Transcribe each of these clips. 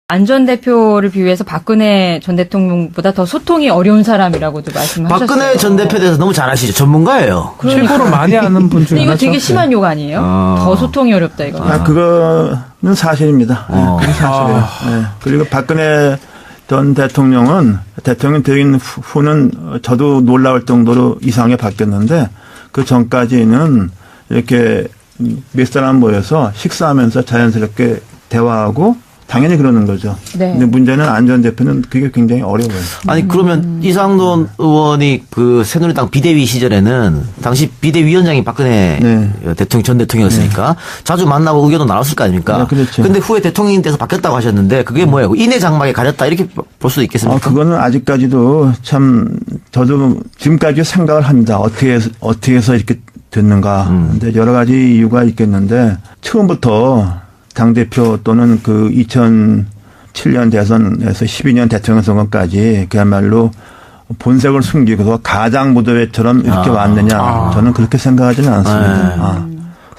안 전 대표를 비유해서 박근혜 전 대통령보다 더 소통이 어려운 사람이라고도 말씀하셨어요. 박근혜 전 대표에 대해서 너무 잘 아시죠? 전문가예요. 최고로 많이 아는 분 중에 이거 하나죠. 되게 심한 욕 아니에요? 더 소통이 어렵다 이거. 그거는 사실입니다. 그게 사실이에요. 네. 그리고 박근혜 전 대통령은 대통령 되긴 후는 저도 놀라울 정도로 이상하게 바뀌었는데 그 전까지는 이렇게 몇 사람 모여서 식사하면서 자연스럽게 대화하고 당연히 그러는 거죠. 네. 근데 문제는 안 전 대표는 그게 굉장히 어려워요. 아니 그러면 이상돈 의원이 그 새누리당 비대위 시절에는 당시 비대위원장이 박근혜 대통령 전 대통령이었으니까 자주 만나고 의견도 나눴을 거 아닙니까? 네, 그렇죠. 근데 후에 대통령이 돼서 바뀌었다고 하셨는데 그게 뭐예요? 인해 장막에 가렸다 이렇게 볼 수도 있겠습니까? 그거는 아직까지도 참 저도 지금까지 생각을 합니다. 어떻게 해서 이렇게 됐는가. 근데 여러 가지 이유가 있겠는데 처음부터 당대표 또는 그 2007년 대선에서 12년 대통령 선거까지 그야말로 본색을 숨기고서 가장 무도회처럼 이렇게 왔느냐. 저는 그렇게 생각하지는 않습니다.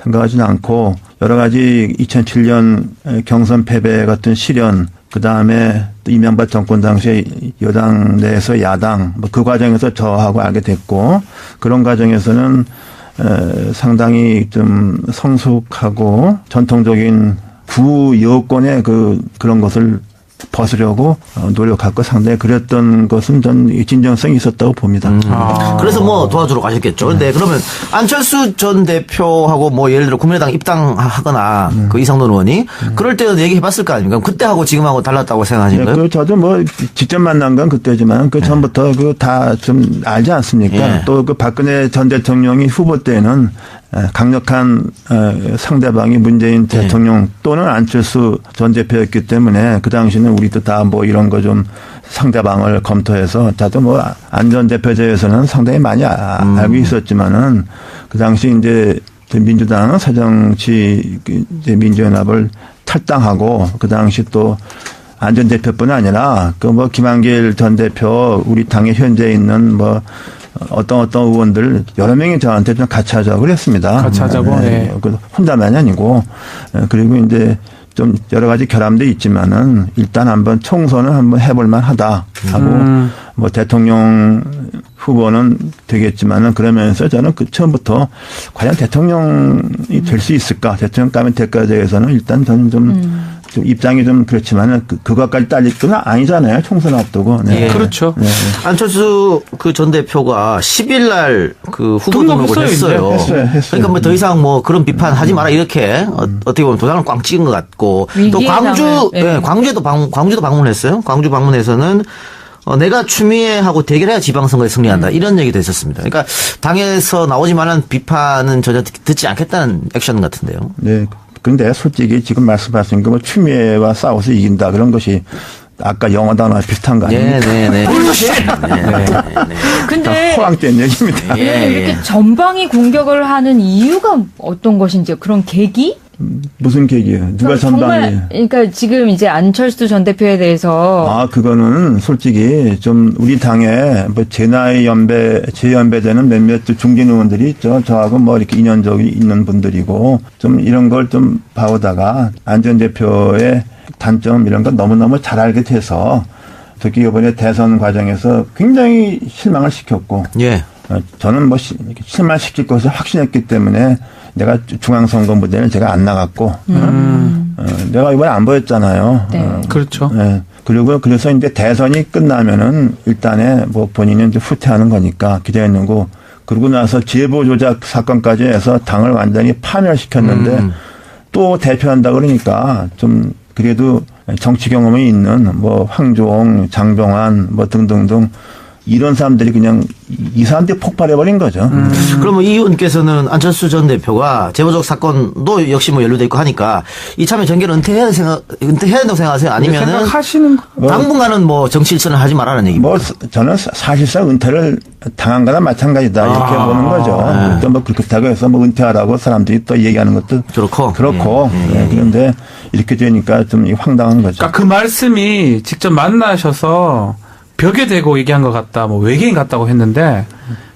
생각하지는 않고 여러 가지 2007년 경선 패배 같은 시련 그다음에 또 이명박 정권 당시에 여당 내에서 야당 그 과정에서 저하고 알게 됐고 그런 과정에서는 상당히 좀 성숙하고 전통적인 구여권의 그런 것을 벗으려고 노력하고 상당히 그랬던 것은 전 진정성이 있었다고 봅니다. 그래서 뭐 도와주러 가셨겠죠. 근데 그러면 안철수 전 대표하고 뭐 예를 들어 국민의당 입당하거나 그 이상돈 의원이 그럴 때는 얘기해봤을 거 아닙니까? 그때하고 지금하고 달랐다고 생각하시는 거예요? 저도 뭐 직접 만난 건 그때지만 그 전부터 그 다 좀 알지 않습니까? 또 그 박근혜 전 대통령이 후보 때는 강력한 상대방이 문재인 대통령 또는 안철수 전 대표였기 때문에 그 당시는 우리도 다 뭐 이런 거 좀 상대방을 검토해서 저도 뭐 안 전 대표제에서는 상당히 많이 알고 있었지만은 그 당시 이제 민주당은 새정치 민주연합을 탈당하고 그 당시 또 안 전 대표뿐 아니라 그 뭐 김한길 전 대표 우리 당에 현재 있는 뭐 어떤 의원들 여러 명이 저한테 좀 같이 하자고 그랬습니다. 같이 하자고. 네. 혼자만이 아니고 그리고 이제 좀 여러 가지 결함도 있지만은 일단 한번 총선을 한번 해볼 만하다 하고 뭐 대통령 후보는 되겠지만은 그러면서 저는 그 처음부터 과연 대통령이 될 수 있을까 대통령감이 될까에 대해서는 일단 저는 좀 입장이 좀 그렇지만은 그것까지 딸릴 건 아니잖아요. 총선 앞두고. 네. 예. 그렇죠. 네. 안철수 그 전 대표가 10일 날 그 후보 등록을 했어요. 했어요. 그러니까 뭐 더 이상 뭐 그런 비판 하지 마라 이렇게 어떻게 보면 도장을 꽝 찍은 것 같고 또 광주, 광주도 방문했어요. 광주 방문해서는 내가 추미애하고 대결해야 지방선거에 승리한다. 이런 얘기도 있었습니다. 그러니까 당에서 나오지만은 비판은 전혀 듣지 않겠다는 액션 같은데요. 네. 그런데 솔직히 지금 말씀하신 거 뭐 추미애와 싸워서 이긴다 그런 것이 아까 영어 단어와 비슷한 거 아닙니까? 네네네. 근데 호황된 얘기입니다. 이렇게 전방위 공격을 하는 이유가 어떤 것인지 그런 계기? 무슨 계기예요? 누가 전방위? 그러니까 지금 이제 안철수 전 대표에 대해서 그거는 솔직히 좀 우리 당에 뭐 제 나이 제 연배되는 몇몇 중진 의원들이 있죠. 저하고 뭐 이렇게 인연적이 있는 분들이고 좀 이런 걸 좀 봐오다가 안 전 대표의 단점 이런 거 너무너무 잘 알게 돼서 특히 이번에 대선 과정에서 굉장히 실망을 시켰고 저는 뭐 실망시킬 것을 확신했기 때문에 내가 중앙선거 무대는 제가 안 나갔고 내가 이번에 안 보였잖아요. 네. 그렇죠. 네. 그리고 그래서 이제 대선이 끝나면은 일단에 뭐 본인은 이제 후퇴하는 거니까 기대했는 거 그러고 나서 제보 조작 사건까지 해서 당을 완전히 파멸시켰는데 또 대표한다 그러니까 좀 그래도 정치 경험이 있는 뭐 황교안, 장병환 뭐 등등등 이런 사람들이 그냥 이 사람들이 폭발해버린 거죠. 그러면 이 의원께서는 안철수 전 대표가 제보적 사건도 역시 뭐 연루돼 있고 하니까 이참에 정계를 은퇴해야 된다고 생각하세요? 아니면은 생각하시는 당분간은 뭐 정치 일선을 하지 말라는 얘기입니다. 뭐 저는 사실상 은퇴를 당한 거나 마찬가지다 이렇게 보는 거죠. 또 뭐 그렇다고 해서 뭐 은퇴하라고 사람들이 또 얘기하는 것도 그렇고 그런데 이렇게 되니까 좀 황당한 거죠. 그러니까 그 말씀이 직접 만나셔서 벽에 대고 얘기한 것 같다, 뭐 외계인 같다고 했는데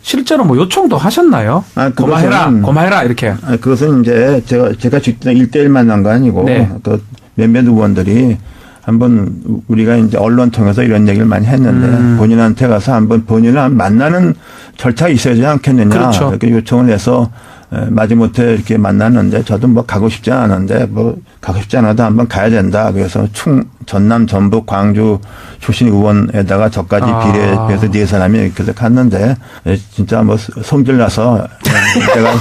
실제로 뭐 요청도 하셨나요? 고마해라 이렇게. 그것은 이제 제가 직접 1대1 만난 거 아니고 그 몇몇 의원들이 한번 우리가 이제 언론 통해서 이런 얘기를 많이 했는데 본인한테 가서 한번 본인을 만나는 절차가 있어야지 않겠느냐. 그렇죠. 이렇게 요청을 해서 마지못해 이렇게 만났는데 저도 뭐 가고 싶지 않았는데 뭐 가고 싶지 않아도 한번 가야 된다. 그래서 전남, 전북, 광주 출신 의원에다가 저까지 비례해서 4사람이 이렇게 해서 갔는데 진짜 뭐 성질 나서 내가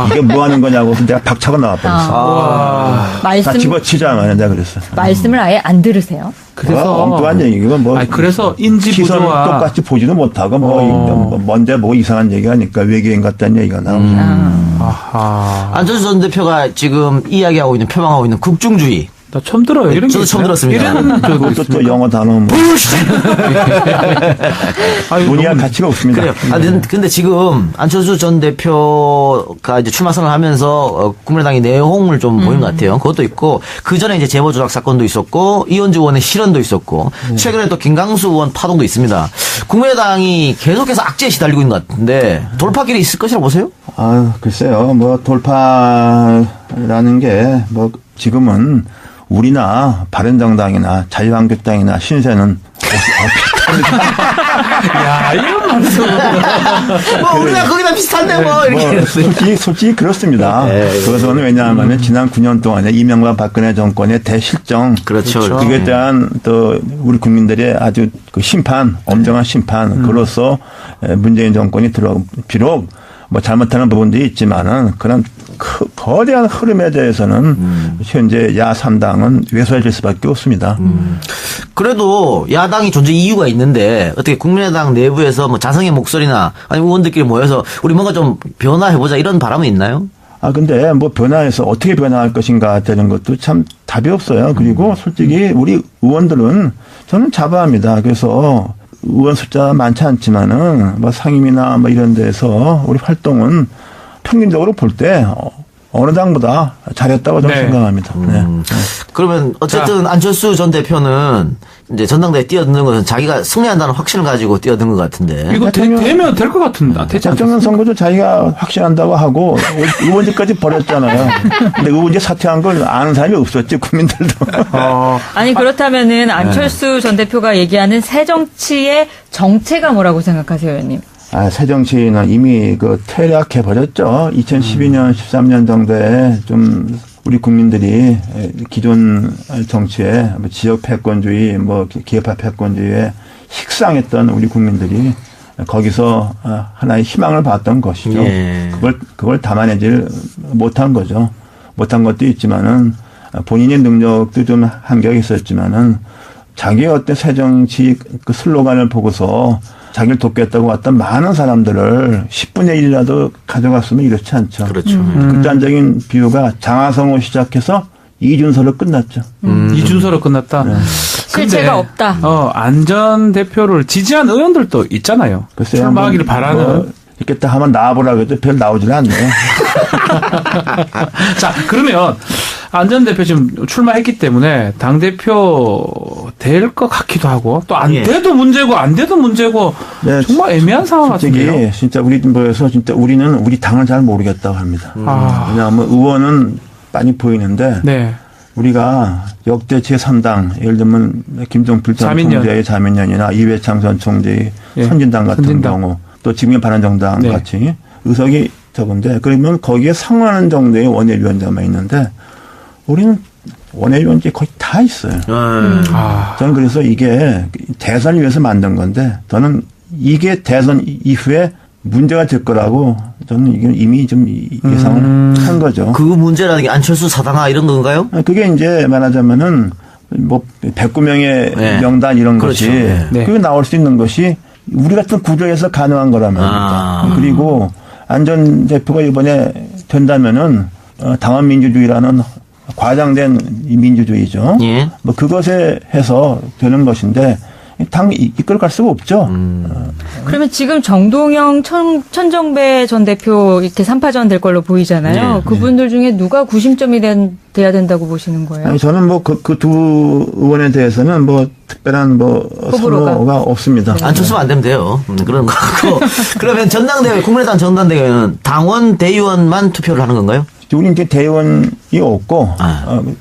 이게 뭐 하는 거냐고 내가 박차고 나와버렸어. 다 집어치자 내가 그랬어. 말씀을 아예 안 들으세요? 그래서 엉뚱한 얘기고 뭐. 그래서 인지 시선 부조화 똑같이 보지도 못하고 뭐 먼저 뭐 이상한 얘기하니까 외계인 같다는 얘기가 나오죠. 안철수 전 대표가 지금 이야기하고 있는 표방하고 있는 국중주의. 나 처음 들어요. 이런 저도 게 처음 있어요? 들었습니다. 이런 적도 그것도 또 있습니까? 영어 단어 뭐. 논의할 가치가 없습니다. 그래요. 근데 지금 안철수 전 대표가 이제 출마 선언을 하면서 국민의당이 내홍을 좀 보인 것 같아요. 그것도 있고 그 전에 이제 재보 조작 사건도 있었고 이현주 의원의 실언도 있었고 최근에 또 김강수 의원 파동도 있습니다. 국민의당이 계속해서 악재에 시달리고 있는 것 같은데 돌파길이 있을 것이라고 보세요? 글쎄요. 뭐 돌파라는 게 뭐 지금은 우리나 바른정당이나 자유한국당이나 신세는 야, 이런 말씀. 뭐 우리가 거기다 비슷한데 뭐 이렇게. 솔직히 그렇습니다. 그것은 왜냐하면 지난 9년 동안에 이명박 박근혜 정권의 대실정. 그렇죠. 그에 대한 또 우리 국민들의 아주 그 심판, 엄정한 심판. 그로서 문재인 정권이 비록 뭐 잘못하는 부분들이 있지만은 그런 거대한 흐름에 대해서는 현재 야3당은 외소해질 수밖에 없습니다. 그래도 야당이 존재 이유가 있는데 어떻게 국민의당 내부에서 뭐 자성의 목소리나 아니면 의원들끼리 모여서 우리 뭔가 좀 변화해보자 이런 바람은 있나요? 근데 뭐 변화해서 어떻게 변화할 것인가 되는 것도 참 답이 없어요. 그리고 솔직히 우리 의원들은 저는 자부합니다. 그래서 의원 숫자 많지 않지만은 뭐 상임이나 뭐 이런 데서 우리 활동은 평균적으로 볼 때 어느 당보다 잘했다고 저는 생각합니다. 네. 그러면 어쨌든 안철수 전 대표는 이제 전당대회 뛰어드는 것은 자기가 승리한다는 확신을 가지고 뛰어든 것 같은데. 이거 되면 될 것 같은데. 대통령 선거도 자기가 확신한다고 하고 의원직까지 버렸잖아요. 근데 의원직 사퇴한 걸 아는 사람이 없었지 국민들도. 아니 그렇다면은 안철수 전 대표가 얘기하는 새 정치의 정체가 뭐라고 생각하세요, 의원님? 새 정치는 이미 퇴락해 버렸죠. 2012년, 13년 정도에 좀 우리 국민들이 기존 정치에 지역 패권주의, 기업화 패권주의에 식상했던 우리 국민들이 거기서 하나의 희망을 봤던 것이죠. 예. 그걸 담아내질 못한 거죠. 못한 것도 있지만은 본인의 능력도 좀 한계가 있었지만은 자기의 어떤 새 정치 그 슬로건을 보고서 자기를 돕겠다고 왔던 많은 사람들을 10분의 1이라도 가져갔으면 이렇지 않죠. 그렇죠. 극단적인 비유가 장하성으로 시작해서 이준서로 끝났죠. 이준서로 끝났다. 실체가 없다. 안전 대표를 지지한 의원들도 있잖아요. 글쎄요, 출마하기를 바라는. 이렇게 딱 한번 나와보라고 해도 별 나오질 않네요. 자, 그러면 안전 대표 지금 출마했기 때문에 당 대표 될 것 같기도 하고 또 안 돼도 문제고 안 돼도 문제고 정말 애매한 상황 같은데요. 솔직히 진짜 우리 뭐에서 진짜 우리는 우리 당을 잘 모르겠다고 합니다. 왜냐하면 의원은 많이 보이는데 우리가 역대 제3당 예를 들면 김종필 전 총재의 자민련이나 이회창 전 총재의 선진당 같은 경우 또 지금의 바른정당 같이 의석이 적은데 그러면 거기에 상응하는 정도의 원외위원장만 있는데 우리는 원외위원장이 거의 다 있어요. 저는 그래서 이게 대선을 위해서 만든 건데 저는 이게 대선 이후에 문제가 될 거라고 저는 이게 이미 좀 예상을 한 거죠. 그 문제라는 게 안철수 사당화 이런 건가요? 그게 이제 말하자면은 109명의 명단 이런 것이 그게 나올 수 있는 것이 우리 같은 구조에서 가능한 거란 말입니다. 그리고 안전 대표가 이번에 된다면은 당원 민주주의라는 과장된 민주주의죠. 그것에 해서 되는 것인데 당 이끌어갈 수가 없죠. 그러면 지금 정동영, 천정배 전 대표 이렇게 3파전 될 걸로 보이잖아요. 그분들 중에 누가 구심점이 돼야 된다고 보시는 거예요? 아니, 저는 그 두 의원에 대해서는 특별한 선호가 없습니다. 안철수만 안 되면 돼요. 그런 거 같고. 그러면 국민의당 전당대회는 당원 대의원만 투표를 하는 건가요? 우리 이제 대의원이 없고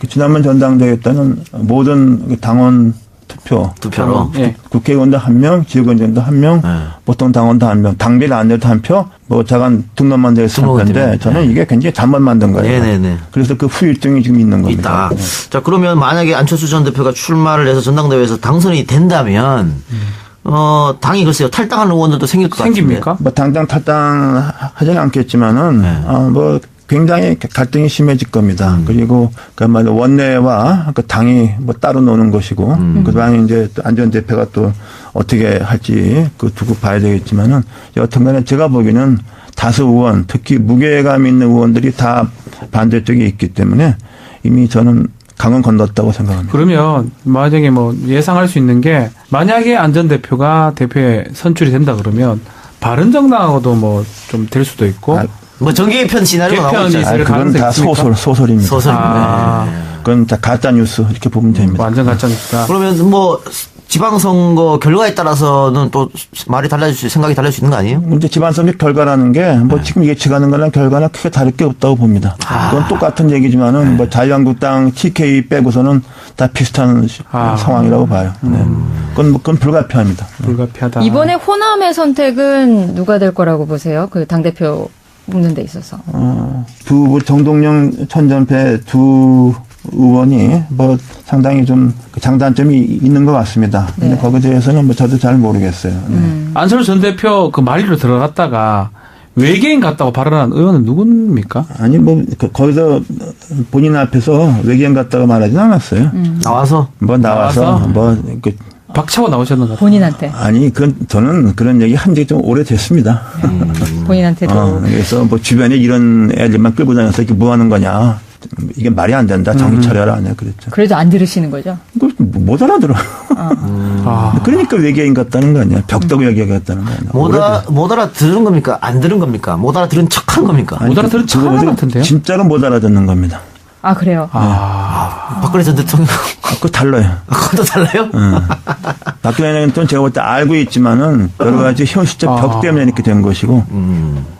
지난번 전당대회 때는 모든 당원 투표로 예. 국회의원도 1명, 지역위원장도 1명, 보통 당원도 1명, 당비를 안 내도 1표, 뭐 자간 등록만 돼서 1표인데 저는 이게 굉장히 잘못 만든 거예요. 네네네. 그래서 그 후유증이 지금 있는 겁니다. 있다. 자, 그러면 만약에 안철수 전 대표가 출마를 해서 전당대회에서 당선이 된다면, 당이 글쎄요, 탈당하는 의원들도 생길 것 같은데. 생깁니까? 뭐 당장 탈당하지는 않겠지만은, 뭐 굉장히 갈등이 심해질 겁니다. 그리고 그야말로 원내와 그 당이 뭐 따로 노는 것이고, 그 다음에 이제 또 안 전 대표가 또 어떻게 할지 그 두고 봐야 되겠지만은, 여튼간에 제가 보기에는 다수 의원, 특히 무게감 있는 의원들이 다 반대쪽에 있기 때문에 이미 저는 강은 건넜다고 생각합니다. 그러면 만약에 뭐 예상할 수 있는 게 만약에 안 전 대표가 대표에 선출이 된다 그러면 바른정당하고도 뭐 좀 될 수도 있고 뭐 정계개편 시나리오가 나오고 개편이 있잖아요. 있을 그건 다 가능성이 소설입니다. 소설입니다. 그건 다 가짜 뉴스 이렇게 보면 됩니다. 완전 가짜니까. 그러면 뭐 지방선거 결과에 따라서는 또 말이 생각이 달라질 수 있는 거 아니에요? 이제 지방선거 결과라는 게 뭐 지금 예측하는 거랑 결과는 크게 다를 게 없다고 봅니다. 그건 똑같은 얘기지만은 뭐 자유한국당 TK 빼고서는 다 비슷한 상황이라고 봐요. 네. 그건 불가피합니다. 불가피하다. 이번에 호남의 선택은 누가 될 거라고 보세요? 그 당대표 뽑는 데 있어서. 정동영 천전패 두 의원이 뭐 상당히 좀 장단점이 있는 것 같습니다. 근데 거기에 대해서는 뭐 저도 잘 모르겠어요. 네. 안철수 전 대표 그 말리로 들어갔다가 외계인 같다고 발언한 의원은 누굽니까? 아니 뭐 거기서 본인 앞에서 외계인 같다고 말하진 않았어요. 나와서? 뭐 나와서 뭐 박차고 나오셨는 것 같아요. 본인한테. 아니 저는 그런 얘기 한 지 좀 오래됐습니다. 본인한테도. 그래서 뭐 주변에 이런 애들만 끌고 다녀서 이게 뭐 하는 거냐. 이게 말이 안 된다. 정신 차려라. 네, 그랬죠. 그래도 안 들으시는 거죠? 못 알아들어. 그러니까 외계인 같다는 거 아니야. 벽다구 얘기 같다는 거 아니야. 못 알아들은 겁니까? 안 들은 겁니까? 못 알아들은 척한 겁니까? 못 알아들은 척하는 것 같은데요? 진짜로 못 알아듣는 겁니다. 아, 그래요? 박근혜 전 대통령. 그거 달라요. 그것도 달라요? 박근혜 대통령은 제가 볼 때 알고 있지만은 여러 가지 현실적 벽 때문에 이렇게 된 것이고.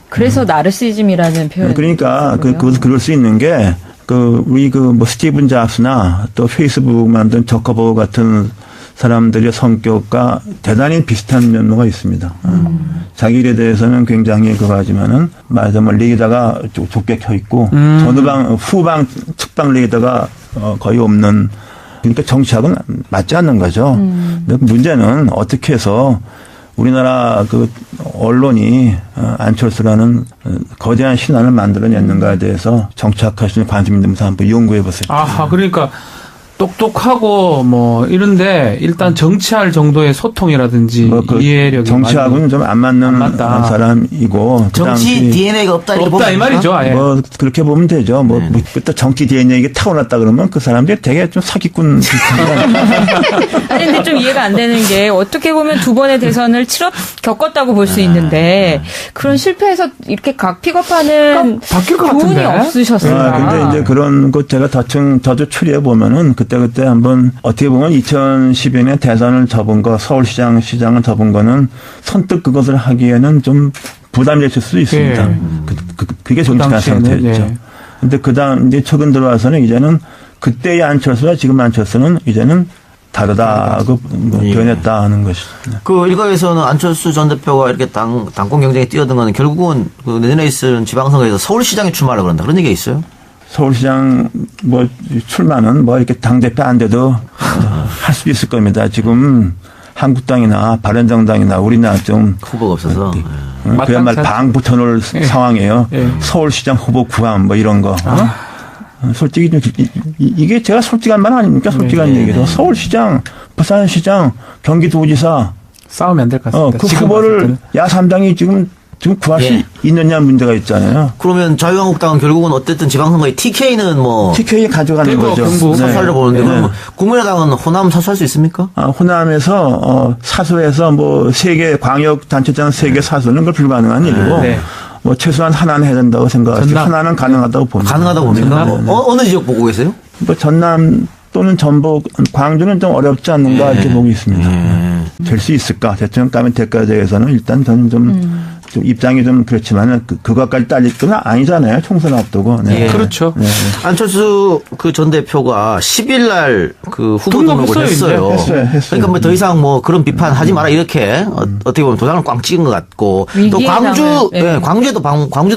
그래서 나르시즘이라는 표현. 그러니까 그것을 그럴 수 있는 게 우리 뭐 스티븐 잡스나 또 페이스북 만든 저커버그 같은 사람들의 성격과 대단히 비슷한 면모가 있습니다. 자기 일에 대해서는 굉장히 하지만은 말하자면 리더가 좁게 켜 있고 후방 측방 리더가 거의 없는. 그러니까 정치학은 맞지 않는 거죠. 근데 문제는 어떻게 해서 우리나라 언론이 안철수라는 거대한 신안을 만들어냈는가에 대해서 정치학하시는 관심 있는 분들 한번 연구해 보세요. 그러니까 똑똑하고 뭐 이런데 일단 정치할 정도의 소통이라든지 이해력이 정치하고는 좀 안 맞는 사람이고 정치 DNA가 없다 이 말이죠. 아예. 뭐 그렇게 보면 되죠. 또 정치 DNA 이게 타고났다 그러면 그 사람들이 되게 좀 사기꾼 아니 근데 좀 이해가 안 되는 게 어떻게 보면 두 번의 대선을 겪었다고 볼 수 있는데 그런 실패해서 이렇게 픽업하는 바뀔 것 교훈이 같은데. 없으셨어요. 근데 이제 그런 것 제가 저도 추리해 보면은 그때 한번 어떻게 보면 2012년 대선을 접은 거 서울시장을 접은 거는 선뜻 그것을 하기에는 좀 부담이 됐을 수도 있습니다. 그게 정치한 상태였죠. 근데 그다음 이제 최근 들어와서는 이제는 그때의 안철수와 지금 안철수는 이제는 다르다고 변했다 하는 것이죠. 일각에서는 안철수 전 대표가 이렇게 당권 경쟁에 뛰어든 거는 결국은 내년에 있을 지방선거에서 서울시장에 출마하려고 그런다. 그런 얘기가 있어요? 서울시장 출마는 이렇게 당대표 안 돼도 할 수 있을 겁니다. 지금 한국당이나 바른정당이나 우리나라 좀 후보가 없어서 그야말로 방 붙여놓을 상황이에요. 서울시장 후보 구함 이런 거. 솔직히 이게 제가 솔직한 말 아닙니까? 솔직한 얘기도 서울시장, 부산시장, 경기도지사 싸우면 안 될 것 같습니다. 그 후보를 야3당이 지금 구할 수 있느냐 문제가 있잖아요. 그러면 자유한국당은 결국은 어쨌든 지방선거에 TK는 TK 가져가는 거죠. 사수하려고 보는데 그럼 국민의당은 호남 사수할 수 있습니까? 호남에서 사수해서 3개 광역단체장 3개 사수는 그 불가능한 일이고 최소한 하나는 해야 된다고 생각하죠. 하나는 가능하다고 봅니다. 가능하다고 봅니까? 어느 지역 보고 계세요? 전남 또는 전북, 광주는 좀 어렵지 않는가 이렇게 보고 있습니다. 될 수 있을까? 대통령 가면 될까에 대해서는 일단 저는 좀 좀 입장이 좀 그렇지만은 그것까지 따질 건 아니잖아요. 총선 앞두고. 네. 예. 그렇죠. 네. 안철수 그 전 대표가 10일 날 그 후보 등록을 등록했어요, 했어요. 했어요. 그러니까 뭐 더 이상 뭐 그런 비판 하지 마라 이렇게 어떻게 보면 도장을 꽝 찍은 것 같고 또 광주도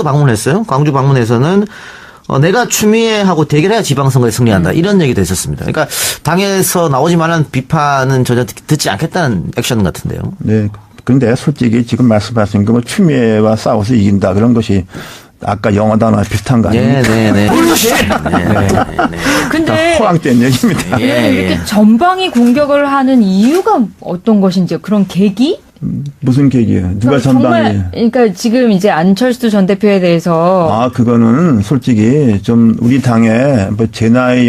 방문했어요. 광주 방문에서는 내가 추미애하고 대결해야 지방선거에 승리한다. 이런 얘기도 했었습니다. 그러니까 당에서 나오지 말라는 비판은 전혀 듣지 않겠다는 액션 같은데요. 네. 근데 솔직히 지금 말씀하신 거 뭐 추미애와 싸워서 이긴다 그런 것이 아까 영어 단어와 비슷한 거 아닙니까? 네네네. 근데 허황된 얘기입니다. 이렇게 전방위 공격을 하는 이유가 어떤 것인지 그런 계기? 무슨 계기예요? 누가 전방위? 그러니까 지금 이제 안철수 전 대표에 대해서 그거는 솔직히 좀 우리 당에 뭐 제 나이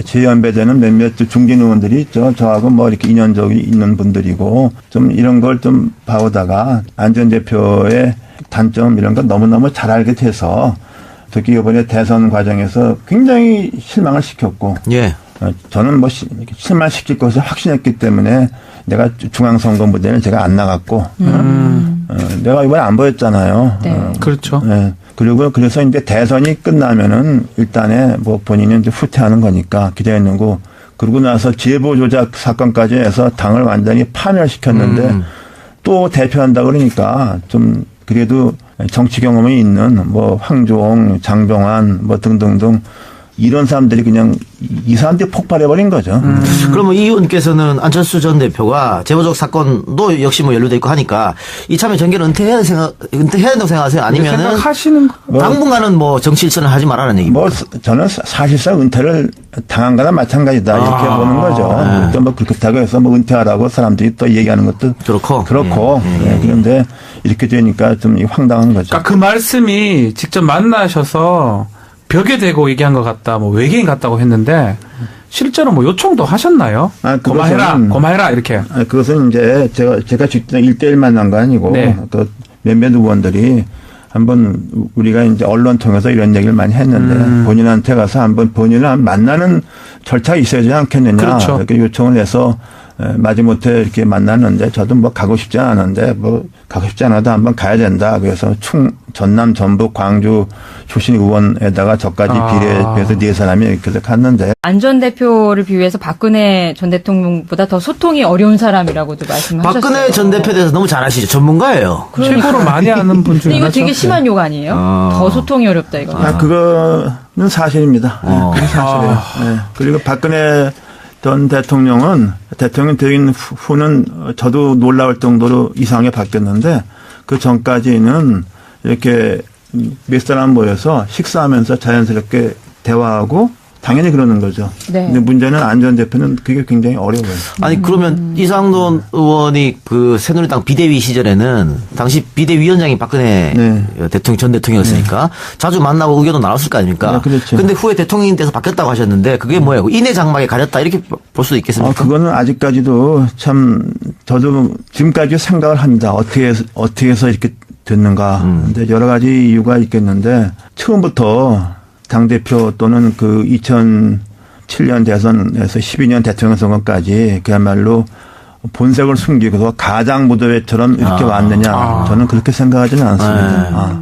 제 연배되는 몇몇 중진 의원들이 있죠. 저하고 뭐 이렇게 인연적이 있는 분들이고 좀 이런 걸 좀 봐오다가 안 전 대표의 단점 이런 걸 너무너무 잘 알게 돼서 특히 이번에 대선 과정에서 굉장히 실망을 시켰고 예. 저는 뭐 실망시킬 것을 확신했기 때문에 내가 중앙선거 무대는 제가 안 나갔고 내가 이번에 안 보였잖아요. 네. 그렇죠. 네. 그리고 그래서 이제 대선이 끝나면은 일단에 뭐 본인은 이제 후퇴하는 거니까 기대했는 거 그러고 나서 제보 조작 사건까지 해서 당을 완전히 파멸시켰는데 또 대표한다 그러니까 좀 그래도 정치 경험이 있는 뭐 황교안, 장병환 뭐 등등등 이런 사람들이 그냥 이 사람들이 폭발해버린 거죠. 그러면 이 의원께서는 안철수 전 대표가 제보적 사건도 역시 뭐 연루돼 있고 하니까 이참에 정계를 은퇴해야 된다고 생각하세요? 아니면은 생각하시는 당분간은 뭐 정치 일선을 하지 말라는 얘기입니다. 뭐 저는 사실상 은퇴를 당한 거나 마찬가지다 이렇게 보는 거죠. 또 뭐 그렇다고 해서 뭐 은퇴하라고 사람들이 또 얘기하는 것도 그렇고 네, 그런데 이렇게 되니까 좀 황당한 거죠. 그러니까 그 말씀이 직접 만나셔서 벽에 대고 얘기한 것 같다, 뭐 외계인 같다고 했는데 실제로 뭐 요청도 하셨나요? 고마해라 이렇게. 그것은 이제 제가 직접 1대1 만난 거 아니고 네. 그 몇몇 의원들이 한번 우리가 이제 언론 통해서 이런 얘기를 많이 했는데 본인한테 가서 한번 본인을 만나는 절차가 있어야 되지 않겠느냐 그렇죠. 이렇게 요청을 해서 마지못해 이렇게 만났는데 저도 뭐 가고 싶지 않았는데 뭐 가고 싶지 않아도 한번 가야 된다. 그래서 전남, 전북, 광주 출신 의원에다가 저까지 비례해서 4사람이 이렇게 해서 갔는데. 안 전 대표를 비유해서 박근혜 전 대통령보다 더 소통이 어려운 사람이라고도 말씀하셨어요. 박근혜 전 대표에 대해서 너무 잘 아시죠? 전문가예요. 최고로 많이 아는 분 중에 이거 하나죠. 되게 심한 욕 아니에요? 더 소통이 어렵다 이거. 그거는 사실입니다. 그게 사실이에요. 네. 그리고 박근혜 전 대통령은 대통령 되긴 후는 저도 놀라울 정도로 이상하게 바뀌었는데 그 전까지는 이렇게 몇 사람 모여서 식사하면서 자연스럽게 대화하고 당연히 그러는 거죠. 네. 근데 문제는 안 전 대표는 그게 굉장히 어려워요. 아니 그러면 이상돈 의원이 그 새누리당 비대위 시절에는 당시 비대위원장이 박근혜 전 대통령이었으니까 자주 만나고 의견도 나눴을 거 아닙니까? 네, 그렇죠. 근데 후에 대통령이 돼서 바뀌었다고 하셨는데 그게 뭐예요? 인해 장막에 가렸다 이렇게 볼 수도 있겠습니까? 그거는 아직까지도 참 저도 지금까지 생각을 합니다. 어떻게 해서 이렇게 됐는가. 근데 여러 가지 이유가 있겠는데 처음부터 당대표 또는 그 2007년 대선에서 12년 대통령 선거까지 그야말로 본색을 숨기고서 가장 무도회처럼 이렇게 왔느냐. 저는 그렇게 생각하지는 않습니다.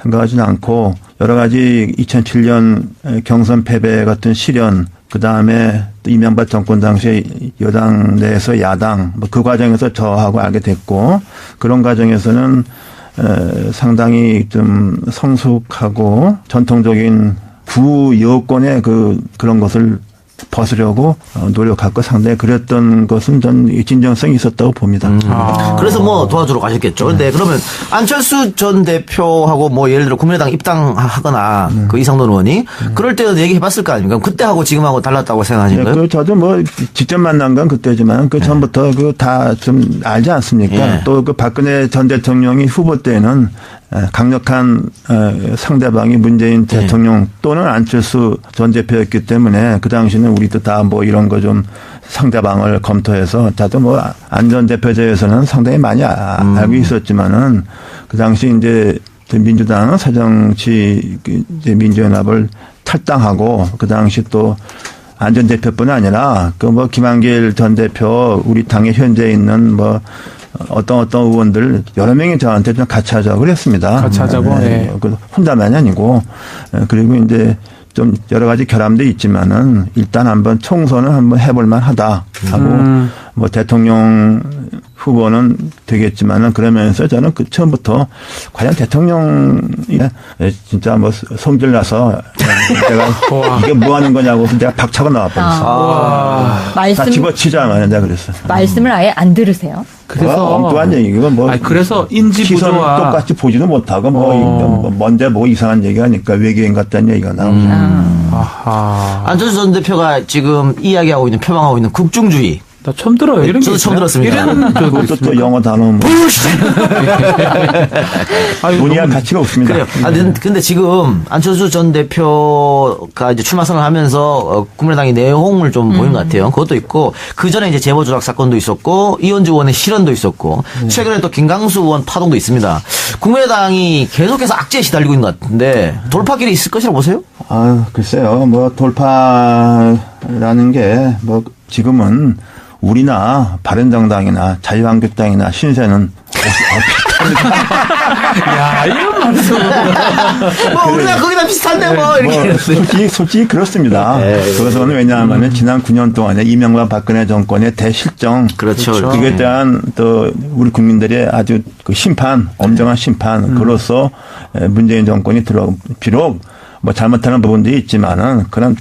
생각하지는 않고 여러 가지 2007년 경선 패배 같은 시련 그다음에 이명박 정권 당시에 여당 내에서 야당 뭐 그 과정에서 저하고 알게 됐고 그런 과정에서는 상당히 좀 성숙하고 전통적인 구여권의 그런 것을 벗으려고 노력하고 상당히 그랬던 것은 전 진정성이 있었다고 봅니다. 그래서 뭐 도와주러 가셨겠죠. 그런데 그러면 안철수 전 대표하고 뭐 예를 들어 국민의당 입당하거나 그 이상돈 의원이 그럴 때도 얘기해봤을 거 아닙니까? 그때하고 지금하고 달랐다고 생각하시는 거예요? 저도 뭐 직접 만난 건 그때지만 그 전부터 그 다 좀 알지 않습니까? 또 그 박근혜 전 대통령이 후보 때는 강력한 상대방이 문재인 대통령 또는 안철수 전 대표였기 때문에 그 당시는 우리도 다 뭐 이런 거 좀 상대방을 검토해서 저도 뭐 안 전 대표제에서는 상당히 많이 알고 있었지만은 그 당시 이제 민주당은 새정치 이제 민주연합을 탈당하고 그 당시 또 안 전 대표뿐 아니라 그 뭐 김한길 전 대표 우리 당에 현재 있는 뭐 어떤 의원들 여러 명이 저한테 좀 같이 하자고 그랬습니다. 같이 하자고? 네. 혼자만이 아니고. 그리고 이제 좀 여러 가지 결함도 있지만은 일단 한번 총선을 한번 해볼만 하다 하고 뭐 대통령 후보는 되겠지만은 그러면서 저는 그 처음부터 과연 대통령이 진짜 뭐 성질 나서 내가 이게 뭐 하는 거냐고 내가 박차고 나와버렸어. 다 집어치자 말이야 그랬어. 말씀을 아예 안 들으세요? 그래서 엉뚱한 얘기고 뭐. 그래서 인지 시선 부조화 똑같이 보지도 못하고 뭐 뭔데 뭐 이상한 얘기하니까 외계인 같다는 얘기가 나오죠. 아하. 안철수 전 대표가 지금 이야기하고 있는 표방하고 있는 국중주의. 나 처음 들어요. 이런 저도 게 처음 있어요? 들었습니다. 이런 그것도 또 영어 단어 뭐. 논의할 가치가 없습니다. 그래요. 근데 지금 안철수 전 대표가 이제 출마 선언을 하면서 국민의당이 내홍을 좀 보인 것 같아요. 그것도 있고 그 전에 이제 재보 조작 사건도 있었고 이현주 의원의 실언도 있었고 최근에 또 김강수 의원 파동도 있습니다. 국민의당이 계속해서 악재에 시달리고 있는 것 같은데 돌파길이 있을 것이라고 보세요? 글쎄요. 뭐 돌파라는 게 뭐 지금은 우리나 바른정당이나 자유한국당이나 신세는 야, 이런 말씀. 뭐 우리가 거기다 비슷한데 뭐 이렇게. 솔직히 그렇습니다. 그것은 왜냐하면 지난 9년 동안에 이명박 박근혜 정권의 대실정. 그렇죠. 이것에 대한 또 우리 국민들의 아주 그 심판, 엄정한 심판. 그로서 문재인 정권이 비록 뭐 잘못하는 부분도 있지만은 그런